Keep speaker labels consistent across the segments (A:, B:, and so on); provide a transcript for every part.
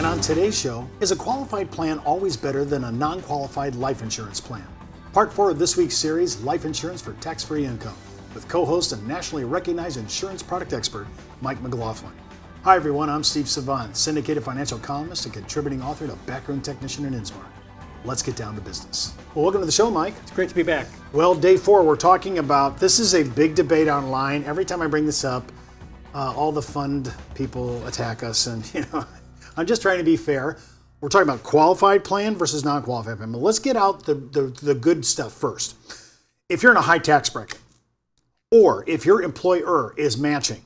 A: And on today's show, is a qualified plan always better than a non-qualified life insurance plan? Part 4 of this week's series, Life Insurance for Tax-Free Income, with co-host and nationally recognized insurance product expert, Mike McLaughlin. Hi everyone, I'm Steve Savant, syndicated financial columnist and contributing author to Backroom Technician in Innsmouth. Let's get down to business. Well, welcome to the show, Mike.
B: It's great to be back.
A: Well, day 4, we're talking about, this is a big debate online. Every time I bring this up, all the fund people attack us, and I'm just trying to be fair. We're talking about qualified plan versus non-qualified plan. But let's get out the good stuff first. If you're in a high tax bracket, or if your employer is matching,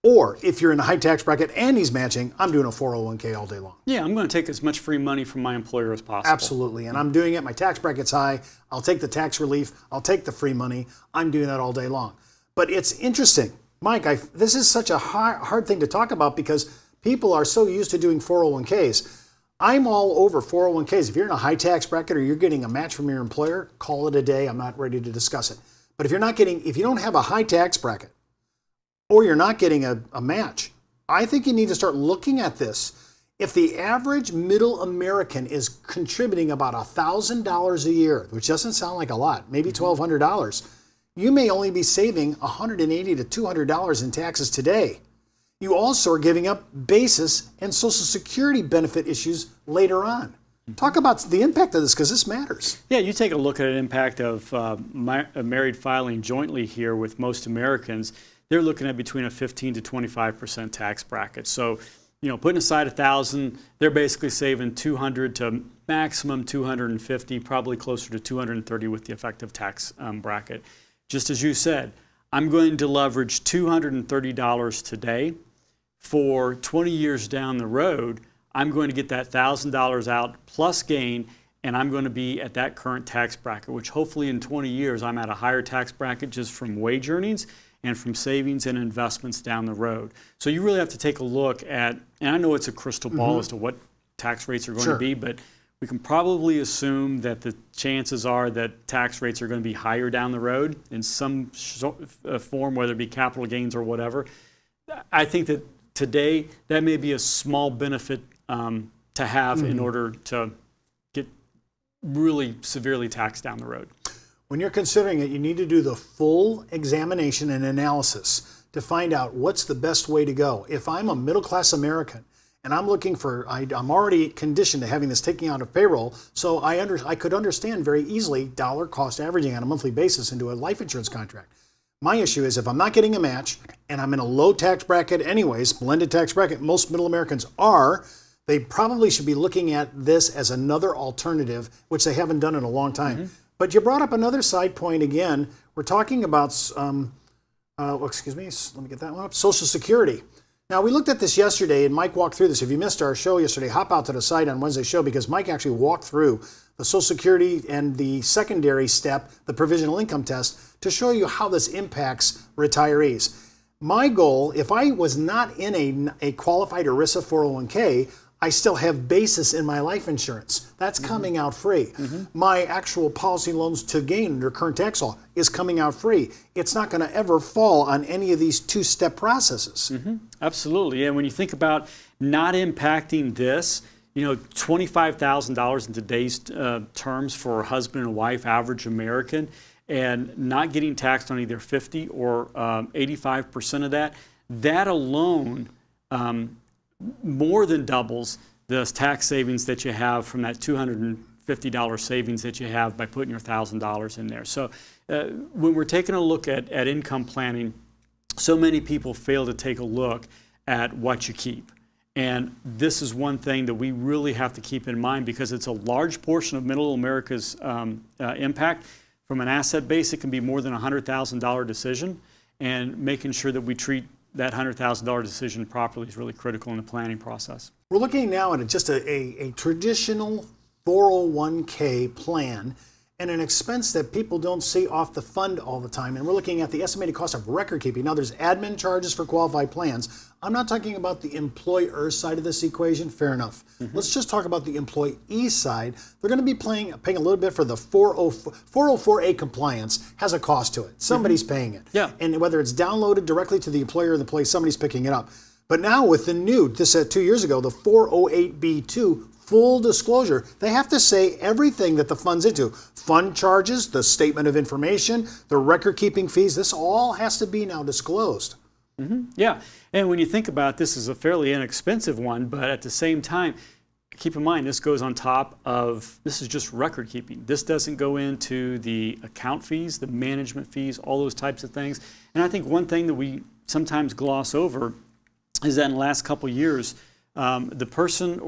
A: or if you're in a high tax bracket and he's matching, I'm doing a 401k all day long.
B: Yeah, I'm going to take as much free money from my employer as possible.
A: Absolutely, and I'm doing it. My tax bracket's high. I'll take the tax relief. I'll take the free money. I'm doing that all day long. But it's interesting. Mike, this is such a hard thing to talk about because people are so used to doing 401ks. I'm all over 401ks. If you're in a high tax bracket or you're getting a match from your employer, call it a day. I'm not ready to discuss it. But if you don't have a high tax bracket or you're not getting a match, I think you need to start looking at this. If the average middle American is contributing about $1,000 a year, which doesn't sound like a lot, maybe $1,200, you may only be saving $180 to $200 in taxes today. You also are giving up basis and Social Security benefit issues later on. Talk about the impact of this, because this matters.
B: Yeah, you take a look at an impact of married filing jointly here with most Americans. They're looking at between a 15 to 25% tax bracket. So, putting aside $1,000, they're basically saving $200 to maximum $250, probably closer to $230 with the effective tax bracket. Just as you said, I'm going to leverage $230 today. For 20 years down the road, I'm going to get that $1,000 out plus gain, and I'm going to be at that current tax bracket, which hopefully in 20 years I'm at a higher tax bracket just from wage earnings and from savings and investments down the road. So you really have to take a look at, and I know it's a crystal ball as to what tax rates are going to be, but we can probably assume that the chances are that tax rates are going to be higher down the road in some form, whether it be capital gains or whatever. I think that today, that may be a small benefit to have in order to get really severely taxed down the road.
A: When you're considering it, you need to do the full examination and analysis to find out what's the best way to go. If I'm a middle-class American and I'm looking for, I'm already conditioned to having this taken out of payroll, so I could understand very easily dollar cost averaging on a monthly basis into a life insurance contract. My issue is if I'm not getting a match and I'm in a low tax bracket anyways, blended tax bracket, most middle Americans are, they probably should be looking at this as another alternative, which they haven't done in a long time. But you brought up another side point again. We're talking about, excuse me, let me get that one up, Social Security. Now, we looked at this yesterday, and Mike walked through this. If you missed our show yesterday, hop out to the site on Wednesday's show, because Mike actually walked through the Social Security and the secondary step, the provisional income test, to show you how this impacts retirees. My goal, if I was not in a qualified ERISA 401k, I still have basis in my life insurance. That's coming out free. My actual policy loans to gain under current tax law is coming out free. It's not going to ever fall on any of these two-step processes.
B: Absolutely. And when you think about not impacting this, $25,000 in today's terms for a husband and wife, average American, and not getting taxed on either 50 or 85% of that, that alone more than doubles the tax savings that you have from that $250 savings that you have by putting your $1,000 in there. So when we're taking a look at income planning, so many people fail to take a look at what you keep. And this is one thing that we really have to keep in mind, because it's a large portion of middle America's impact. From an asset base, it can be more than a $100,000 decision, and making sure that we treat that $100,000 decision properly is really critical in the planning process.
A: We're looking now at just a traditional 401k plan and an expense that people don't see off the fund all the time. And we're looking at the estimated cost of record keeping. Now, there's admin charges for qualified plans. I'm not talking about the employer side of this equation. Fair enough. Let's just talk about the employee side. They're going to be paying a little bit for the 404A compliance. Has a cost to it. Somebody's paying it.
B: Yeah.
A: And whether it's downloaded directly to the employer or the employee, somebody's picking it up. But now with the new, this 2 years ago, the 408B2 full disclosure, they have to say everything that the fund's into. Fund charges, the statement of information, the record keeping fees, this all has to be now disclosed.
B: Yeah, and when you think about it, this is a fairly inexpensive one, but at the same time, keep in mind this goes on top of, this is just record keeping. This doesn't go into the account fees, the management fees, all those types of things. And I think one thing that we sometimes gloss over is that in the last couple of years, the person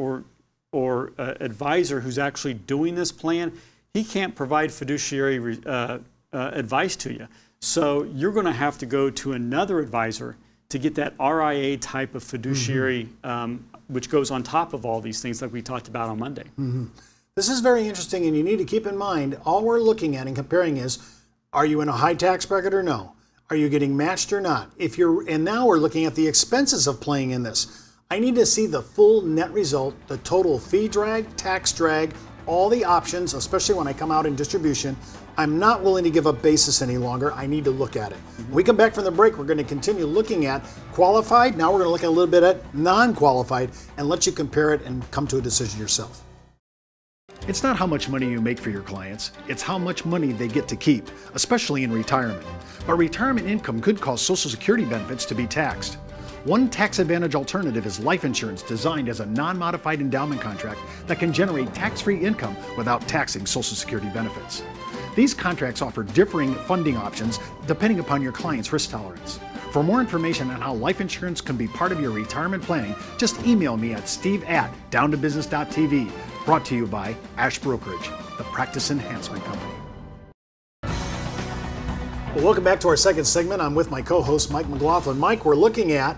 B: or advisor who's actually doing this plan, he can't provide fiduciary advice to you. So you're going to have to go to another advisor to get that RIA type of fiduciary, which goes on top of all these things like we talked about on Monday.
A: This is very interesting, and you need to keep in mind, all we're looking at and comparing is, are you in a high tax bracket or no? Are you getting matched or not? And now we're looking at the expenses of playing in this. I need to see the full net result, the total fee drag, tax drag, all the options, especially when I come out in distribution. I'm not willing to give up basis any longer. I need to look at it. When we come back from the break, we're going to continue looking at qualified. Now we're going to look at a little bit at non-qualified and let you compare it and come to a decision yourself. It's not how much money you make for your clients, it's how much money they get to keep, especially in retirement. But retirement income could cause Social Security benefits to be taxed. One tax advantage alternative is life insurance designed as a non-modified endowment contract that can generate tax-free income without taxing Social Security benefits. These contracts offer differing funding options depending upon your client's risk tolerance. For more information on how life insurance can be part of your retirement planning, just email me at steve@downtobusiness.tv. Brought to you by Ash Brokerage, the practice enhancement company. Well, welcome back to our second segment. I'm with my co-host, Mike McLaughlin. Mike, we're looking at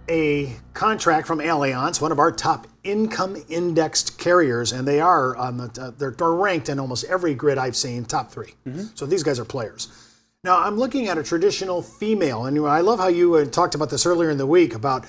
A: a contract from Allianz, one of our top income indexed carriers, and they are they're ranked in almost every grid I've seen, top 3. So these guys are players. Now I'm looking at a traditional female, and I love how you talked about this earlier in the week about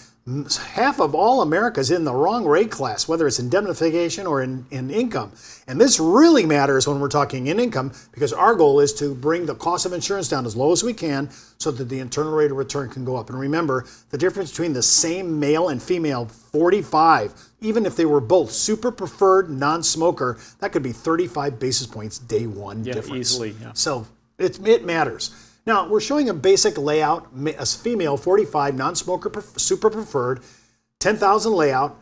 A: half of all America's in the wrong rate class, whether it's indemnification or in income. And this really matters when we're talking in income, because our goal is to bring the cost of insurance down as low as we can so that the internal rate of return can go up. And remember, the difference between the same male and female 45, even if they were both super preferred non-smoker, that could be 35 basis points day one difference.
B: Easily. Yeah.
A: So it matters. Now, we're showing a basic layout, a female 45, non-smoker, super preferred, 10,000 layout.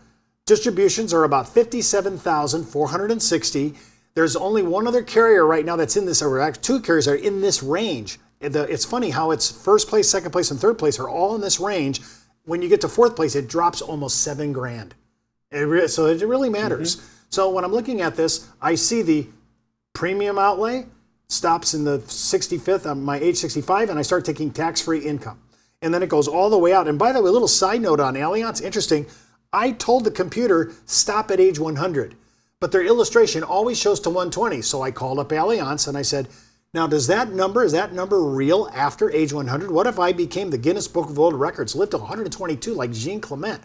A: Distributions are about 57,460. There's only one other carrier right now that's in this, or actually 2 carriers are in this range. It's funny how it's first place, second place, and third place are all in this range. When you get to fourth place, it drops almost $7 grand. So it really matters. So when I'm looking at this, I see the premium outlay stops in the 65th, I'm my age 65, and I start taking tax-free income. And then it goes all the way out. And by the way, a little side note on Allianz, interesting, I told the computer, stop at age 100. But their illustration always shows to 120. So I called up Allianz and I said, now is that number real after age 100? What if I became the Guinness Book of World Records, lived to 122 like Jean Clement?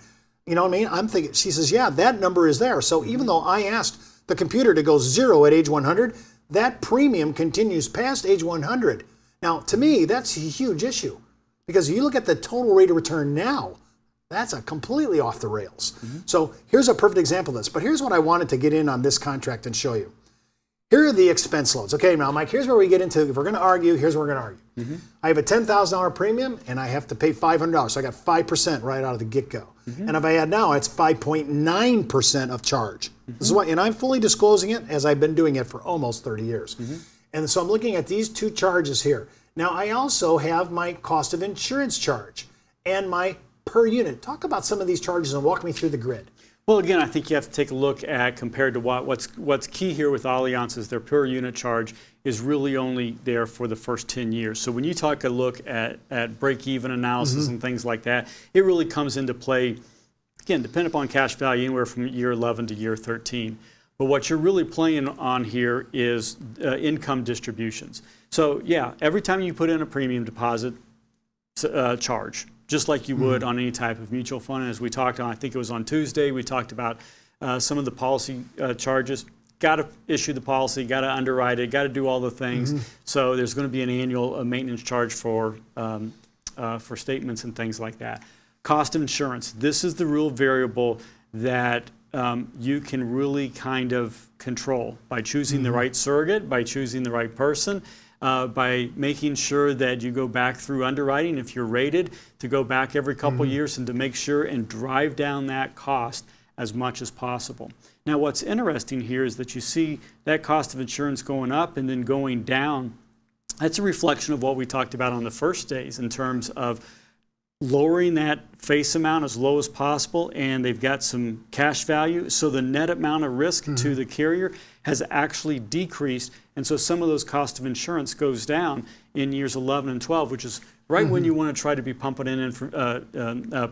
A: You know what I mean? I'm thinking, she says, yeah, that number is there. So even though I asked the computer to go 0 at age 100, that premium continues past age 100. Now, to me, that's a huge issue, because you look at the total rate of return now, that's a completely off the rails. So here's a perfect example of this, but here's what I wanted to get in on this contract and show you. Here are the expense loads. Okay, now, Mike, here's where we get into, if we're going to argue, here's where we're going to argue. I have a $10,000 premium, and I have to pay $500, so I got 5% right out of the get-go. And if I add now, it's 5.9% of charge. This is why, and I'm fully disclosing it as I've been doing it for almost 30 years. And so I'm looking at these 2 charges here. Now, I also have my cost of insurance charge and my per unit. Talk about some of these charges and walk me through the grid.
B: Well, again, I think you have to take a look at, compared to what's key here with Allianz is their per unit charge is really only there for the first 10 years. So when you take a look at break-even analysis and things like that, it really comes into play, again, depending upon cash value, anywhere from year 11 to year 13. But what you're really playing on here is income distributions. So yeah, every time you put in a premium deposit charge, just like you would on any type of mutual fund. As we talked on, I think it was on Tuesday, we talked about some of the policy charges. Got to issue the policy, got to underwrite it, got to do all the things. So there's going to be an annual maintenance charge for statements and things like that. cost of insurance. This is the real variable that you can really kind of control by choosing the right surrogate, by choosing the right person, by making sure that you go back through underwriting if you're rated, to go back every couple years and to make sure and drive down that cost as much as possible. Now what's interesting here is that you see that cost of insurance going up and then going down. That's a reflection of what we talked about on the first days in terms of lowering that face amount as low as possible, and they've got some cash value, so the net amount of risk to the carrier has actually decreased, and so some of those cost of insurance goes down in years 11 and 12, which is right when you want to try to be pumping in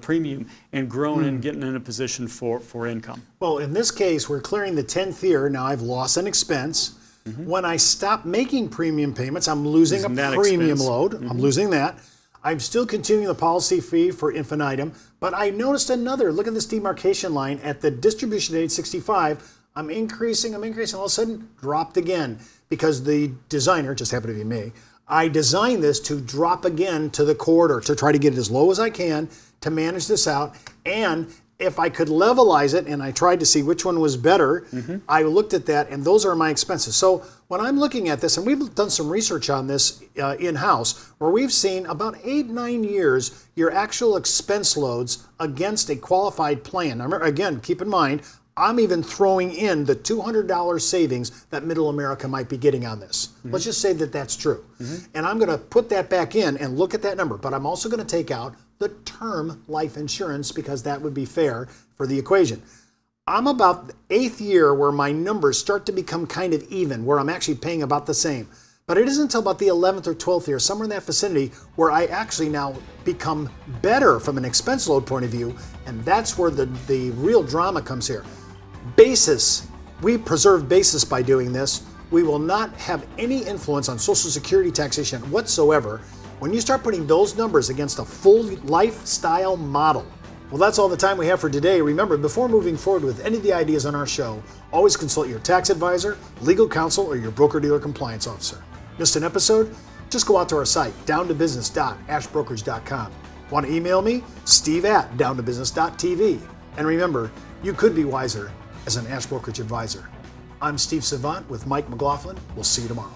B: premium and growing and getting in a position for income.
A: Well, in this case, we're clearing the 10th year. Now I've lost an expense. When I stop making premium payments, I'm losing a premium load. I'm losing that. I'm still continuing the policy fee for infinitum, but I noticed another, look at this demarcation line at the distribution at age 65. I'm increasing, all of a sudden dropped again because the designer, just happened to be me, I designed this to drop again to the corridor to try to get it as low as I can to manage this out. And if I could levelize it, and I tried to see which one was better, I looked at that, and those are my expenses. So when I'm looking at this, and we've done some research on this in-house, where we've seen about 8-9 years your actual expense loads against a qualified plan. Now, again, keep in mind, I'm even throwing in the $200 savings that Middle America might be getting on this. Let's just say that that's true. And I'm going to put that back in and look at that number, but I'm also going to take out the term life insurance because that would be fair for the equation. I'm about the 8th year where my numbers start to become kind of even, where I'm actually paying about the same. But it isn't until about the 11th or 12th year, somewhere in that vicinity, where I actually now become better from an expense load point of view, and that's where the real drama comes here. Basis, we preserve basis by doing this. We will not have any influence on Social Security taxation whatsoever. When you start putting those numbers against a full lifestyle model, well, that's all the time we have for today. Remember, before moving forward with any of the ideas on our show, always consult your tax advisor, legal counsel, or your broker-dealer compliance officer. Missed an episode? Just go out to our site, downtobusiness.ashbrokerage.com. Want to email me? steve@downtobusiness.tv. And remember, you could be wiser as an Ash Brokerage advisor. I'm Steve Savant with Mike McLaughlin. We'll see you tomorrow.